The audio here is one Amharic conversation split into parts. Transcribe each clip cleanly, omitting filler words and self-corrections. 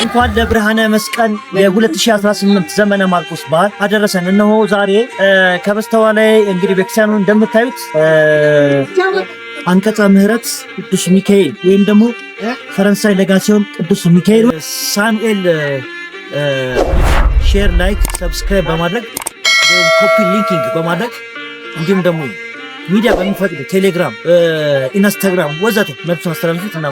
እንኳን ለብርሃነ መስቀል የ2018 ዘመነ ማርቆስ በዓል አደረሰን። እነሆ ዛሬ ከበስተኋላ ላይ እንግዲህ ቤተክርስቲያኑ እንደምታዩት አንቀጸ ምህረት ቅዱስ ሚካኤል ወይም ደግሞ ፈረንሳይ ለጋሲዮን ቅዱስ ሚካኤል ሳሙኤል ሼር፣ ላይክ፣ ሰብስክራይብ በማድረግ ኮፒ ሊንኪንግ በማድረግ እንዲሁም ደግሞ ሚዲያ በሚፈቅድ ቴሌግራም፣ ኢንስታግራም ወዘተ መልዕክቱን አስተላልፉት እና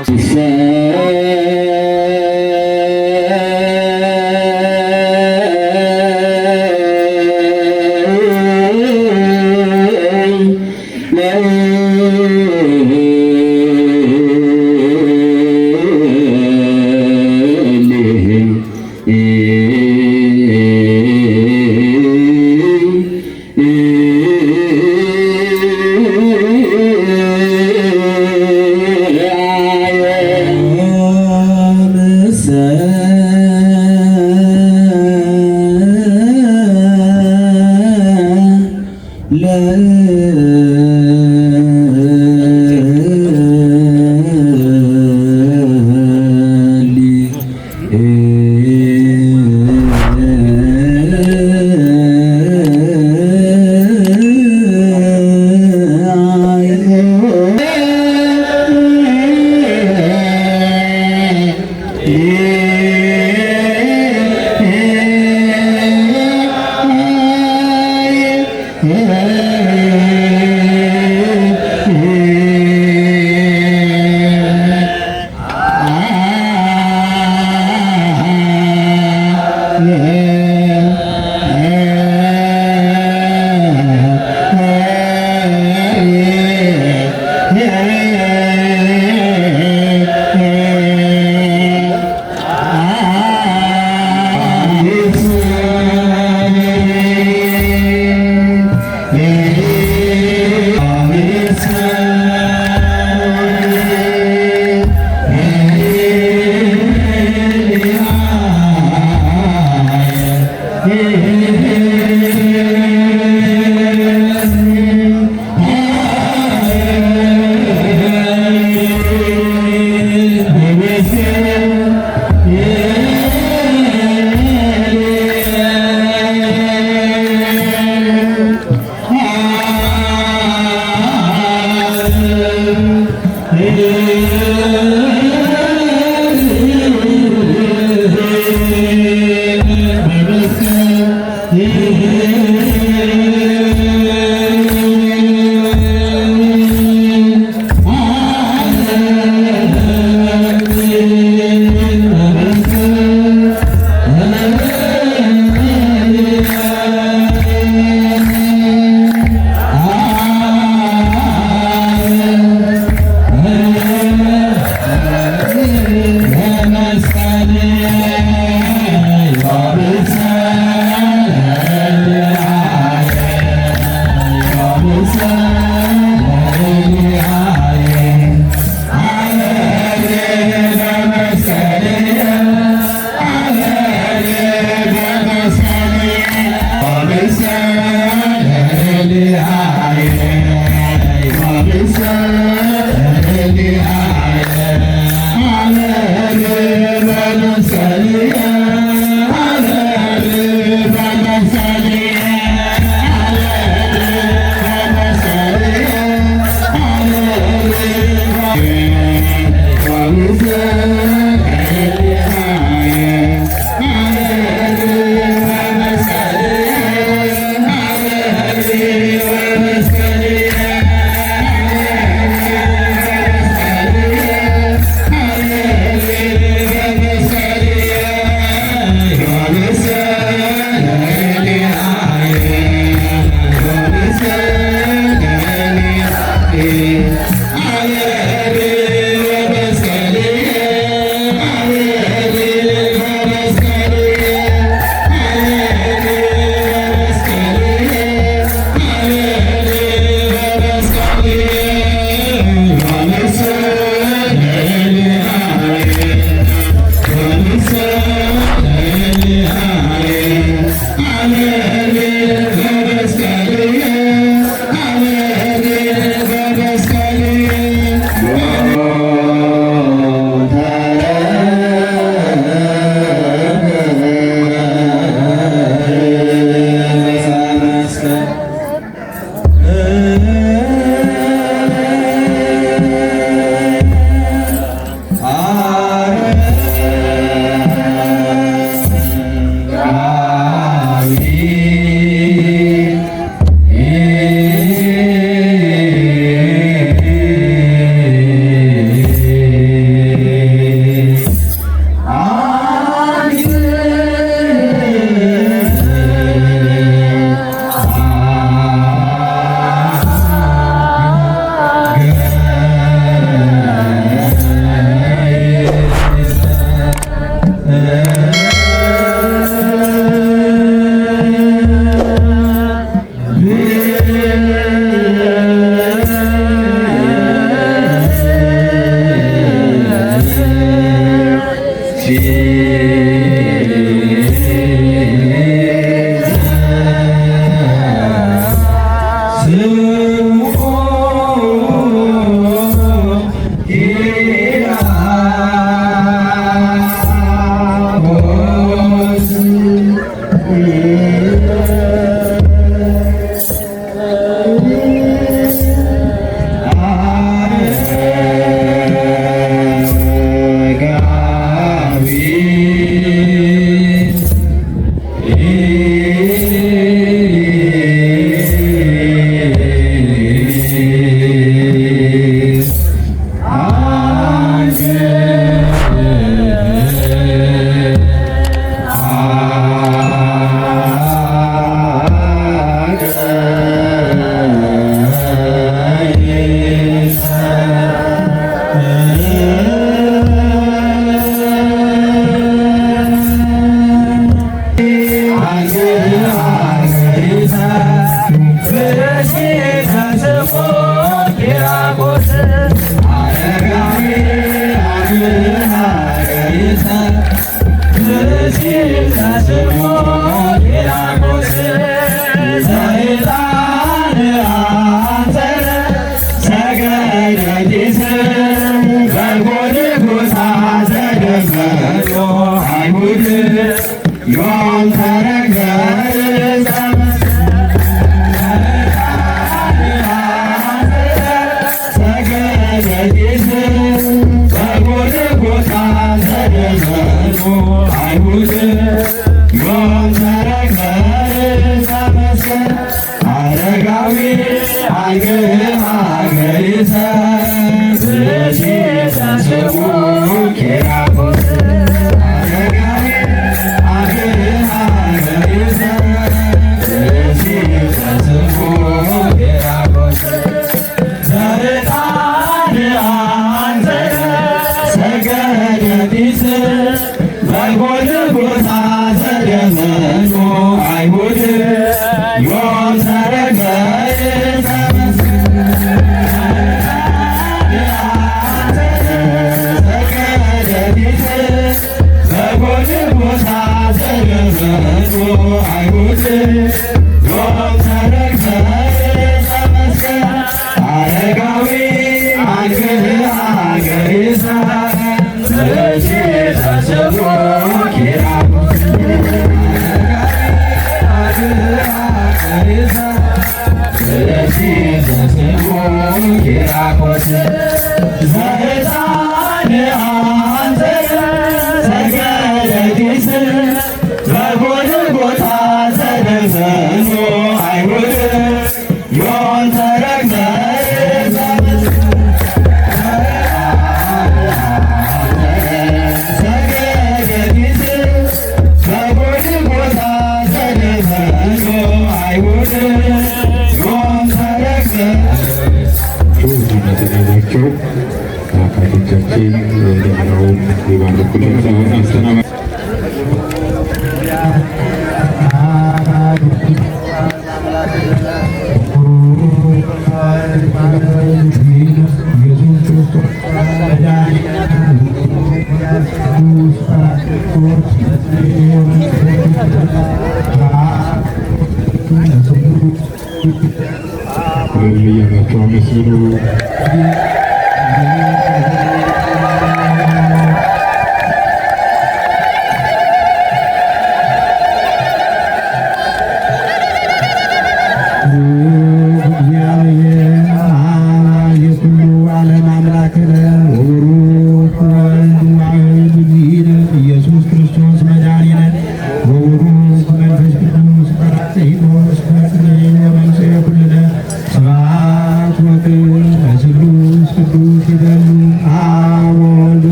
እያላቸው አመስግኑ።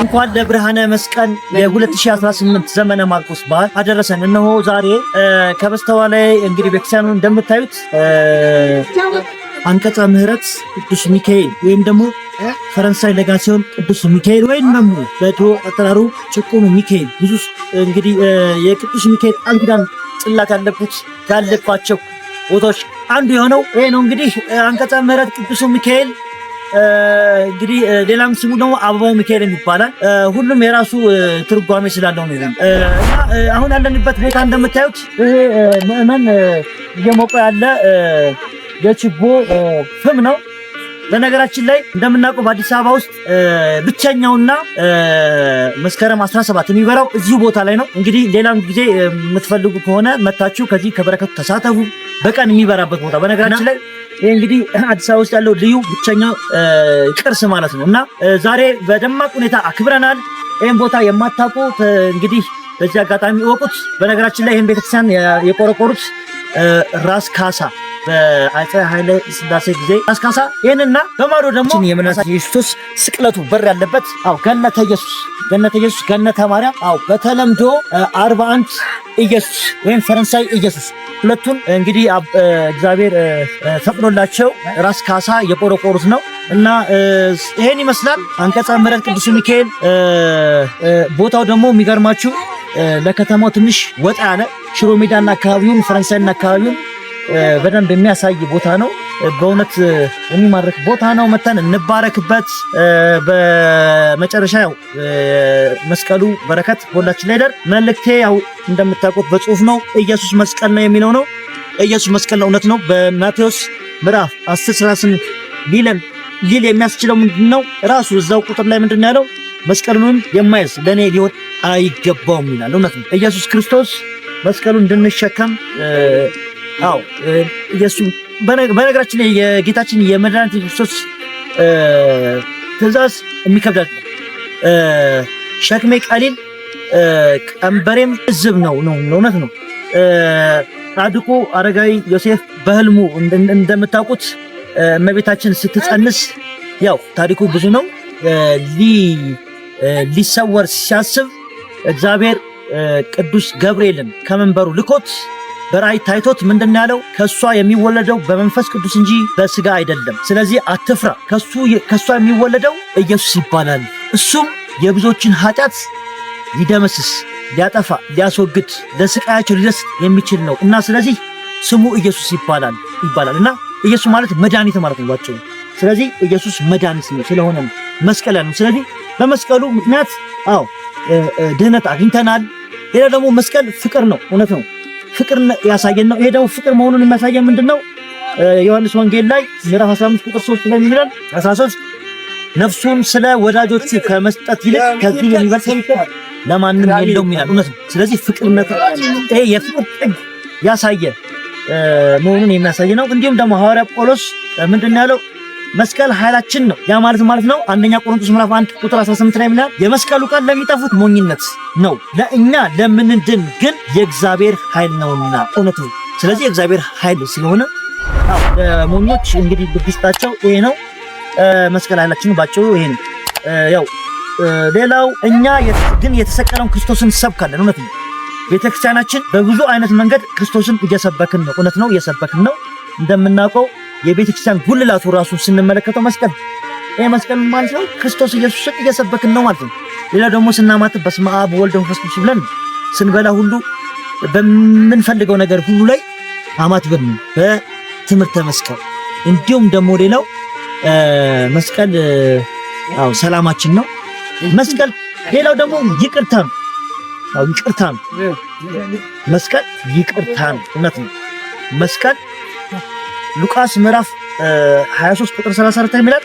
እንኳን ለብርሃነ መስቀል የ2018 ዘመነ ማርቆስ በዓል አደረሰን። እነሆ ዛሬ ከበስተኋላ ላይ እንግዲህ ቤተክርስቲያኑን እንደምታዩት አንቀጸ ምህረት ቅዱስ ሚካኤል ወይም ደግሞ ፈረንሳይ ለጋሲዮን ቅዱስ ሚካኤል ወይም ደግሞ በድሮ አጠራሩ ጭቁኑ ሚካኤል ብዙ እንግዲህ የቅዱስ ሚካኤል ቃል ኪዳን ጽላት ያለባቸው ቦታዎች አንዱ የሆነው ይሄ ነው። እንግዲህ አንቀጸ ምህረት ቅዱስ ሚካኤል እንግዲህ ሌላም ስሙ ደግሞ አበባው ሚካኤል ይባላል። ሁሉም የራሱ ትርጓሜ ስላለው ነው። እና አሁን ያለንበት ቦታ እንደምታዩት ይሄ ምዕመን እየሞቀ ያለ የችቦ ፍም ነው። በነገራችን ላይ እንደምናውቀው በአዲስ አበባ ውስጥ ብቸኛውና መስከረም 17 የሚበራው እዚሁ ቦታ ላይ ነው። እንግዲህ ሌላም ጊዜ የምትፈልጉ ከሆነ መታችሁ ከዚህ ከበረከቱ ተሳተፉ። በቀን የሚበራበት ቦታ በነገራችን ላይ ይሄ እንግዲህ አዲስ አበባ ውስጥ ያለው ልዩ ብቸኛው ቅርስ ማለት ነው። እና ዛሬ በደማቅ ሁኔታ አክብረናል። ይሄን ቦታ የማታውቁት እንግዲህ በዚህ አጋጣሚ እወቁት። በነገራችን ላይ ይሄን ቤተክርስቲያን የቆረቆሩት ራስ ካሳ በአፄ ኃይለ ሥላሴ ጊዜ ራስ ካሳ ይሄንና በማዶ ደግሞ የመድኃኒታችን ኢየሱስ ስቅለቱ በር ያለበት ገነተ ኢየሱስ ገነተ ማርያም በተለምዶ 41 ኢየሱስ ወይም ፈረንሳይ ኢየሱስ ሁለቱን እንግዲህ እግዚአብሔር ፈቅዶላቸው ራስ ካሳ የቆረቆሩት ነው። እና ይሄን ይመስላል አንቀጸ ምህረት ቅዱስ ሚካኤል። ቦታው ደግሞ የሚገርማችሁ ለከተማው ትንሽ ወጣ ያለ ሽሮ ሜዳና አካባቢውን ፈረንሳይና አካባቢውን በደንብ የሚያሳይ ቦታ ነው። በእውነት የሚማርክ ቦታ ነው። መተን እንባረክበት። በመጨረሻ ያው መስቀሉ በረከት ሁላችን ላይ ደር። መልእክቴ ያው እንደምታውቁት በጽሁፍ ነው። ኢየሱስ መስቀል ነው የሚለው ነው። ኢየሱስ መስቀል ነው፣ እውነት ነው። በማቴዎስ ምዕራፍ 10:18 ሊል የሚያስችለው ምንድነው? ራሱ እዛው ቁጥር ላይ ምንድነው ያለው? መስቀሉን የማይዝ ለኔ ሊሆን አይገባውም ይላል። እውነት ነው። ኢየሱስ ክርስቶስ መስቀሉን እንድንሸከም ኢየሱስ በነገራችን ላይ የጌታችን የመድኃኒት ክርስቶስ ትእዛዝ የሚከብዳት ነው። ሸክሜ ቀሊል ቀንበሬም እዝብ ነው። እውነት ነው። ጻድቁ አረጋዊ ዮሴፍ በህልሙ እንደምታውቁት እመቤታችን ስትጸንስ ያው ታሪኩ ብዙ ነው። ሊሰወር ሲያስብ እግዚአብሔር ቅዱስ ገብርኤልን ከመንበሩ ልኮት በራእይ ታይቶት ምንድነው ያለው? ከሷ የሚወለደው በመንፈስ ቅዱስ እንጂ በስጋ አይደለም። ስለዚህ አትፍራ፣ ከሷ የሚወለደው ኢየሱስ ይባላል። እሱም የብዙዎችን ኃጢአት ሊደመስስ፣ ሊያጠፋ፣ ሊያስወግድ፣ ለስቃያቸው ሊደርስ የሚችል ነው እና ስለዚህ ስሙ ኢየሱስ ይባላል። እና ኢየሱስ ማለት መድኃኒት ማለት ነው ባጭሩ። ስለዚህ ኢየሱስ መድኃኒት ነው ስለሆነ መስቀል ያለው። ስለዚህ በመስቀሉ ምክንያት ድህነት አግኝተናል። ሌላ ደግሞ መስቀል ፍቅር ነው። እውነት ነው። ፍቅር ያሳየን ነው። ይሄ ደግሞ ፍቅር መሆኑን የሚያሳየን ምንድነው? ዮሐንስ ወንጌል ላይ ምዕራፍ 15 ቁጥር 3 ላይ ይላል 13 ነፍሱን ስለ ወዳጆቹ ከመስጠት ይልቅ ከዚህ የሚበልጥ ፍቅር ለማንም የለውም ይላል። እውነት ነው። ስለዚህ ፍቅርነት ይሄ የፍቅር ጥግ ያሳየ መሆኑን የሚያሳይ ነው። እንዲሁም ደግሞ ሐዋርያ ጳውሎስ ምንድነው ያለው? መስቀል ኃይላችን ነው። ያ ማለት ነው አንደኛ ቆሮንቶስ ምዕራፍ 1 ቁጥር 18 ላይ ምናል የመስቀሉ ቃል ለሚጠፉት ሞኝነት ነው፣ ለእኛ ለምንድን ግን የእግዚአብሔር ኃይል ነውና። እውነት ነው። ስለዚህ የእግዚአብሔር ኃይል ስለሆነ ለሞኞች እንግዲህ ብግስታቸው ይሄ ነው። መስቀል ኃይላችን ባጭሩ ይሄ ነው። ያው ሌላው እኛ ግን የተሰቀለውን ክርስቶስን ሰብካለን። እውነት ነው። ቤተክርስቲያናችን በብዙ አይነት መንገድ ክርስቶስን እየሰበክን ነው። እውነት ነው፣ እየሰበክን ነው። እንደምናውቀው የቤተክርስቲያን ጉልላቱ ራሱ ስንመለከተው መስቀል ይሄ መስቀል ማለት ነው ክርስቶስ ኢየሱስን እየሰበክን ነው ማለት ነው። ሌላ ደግሞ ስናማትብ በስመ አብ ወወልድ ወመንፈስ ቅዱስ ብለን ስንበላ ሁሉ በምንፈልገው ነገር ሁሉ ላይ አማትበን በትምህርተ መስቀል። እንዲሁም ደግሞ ሌላው መስቀል ሰላማችን ነው መስቀል። ሌላው ደግሞ ይቅርታ ነው። ይቅርታ ነው መስቀል። ይቅርታ ነው። እውነት ነው። መስቀል ሉቃስ ምዕራፍ 23 ቁጥር 34 ይላል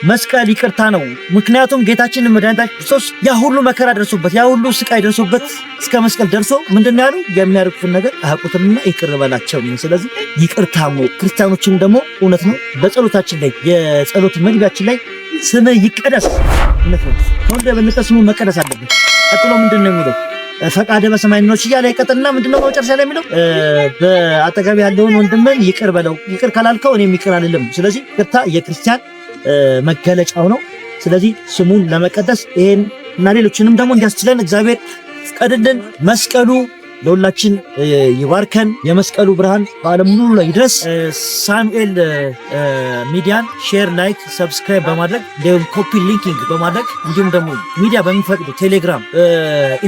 መስቀል ይቅርታ ነው። ምክንያቱም ጌታችን መድኃኒታችን ክርስቶስ ያ ሁሉ መከራ ደርሶበት ያ ሁሉ ስቃይ ደርሶበት እስከ መስቀል ደርሶ ምንድነው ያለው? የሚያደርጉትን ነገር አያውቁትምና ይቅር በላቸው። ስለዚህ ይቅርታ ነው። ክርስቲያኖችም ደግሞ እውነት ነው በጸሎታችን ላይ የጸሎት መግቢያችን ላይ ስምህ ይቀደስ፣ እውነት ነው ሁሉ በመቀደስ ስሙ መቀደስ አለበት። ቀጥሎ ምንድነው የሚለው? ፈቃደ በሰማይ ነው እያለ ይቀጥልና ምንድነው መጨረሻ ላይ የሚለው? በአጠገብ ያለውን ወንድምን ይቅር በለው፣ ይቅር ካላልከው እኔም ይቅር አልልም። ስለዚህ ይቅርታ የክርስቲያን መገለጫው ነው። ስለዚህ ስሙን ለመቀደስ ይሄን እና ሌሎችንም ደግሞ እንዲያስችለን እግዚአብሔር ፍቀድልን። መስቀሉ ለሁላችን ይባርከን። የመስቀሉ ብርሃን በዓለም ሙሉ ላይ ይድረስ። ሳሙኤል ሚዲያን ሼር፣ ላይክ፣ ሰብስክራይብ በማድረግ እንዲሁም ኮፒ ሊንኪንግ በማድረግ እንዲሁም ደግሞ ሚዲያ በሚፈቅዱ ቴሌግራም፣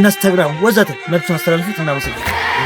ኢንስታግራም ወዘተ መልዕክቱን አስተላልፉት። እናመሰግናለን።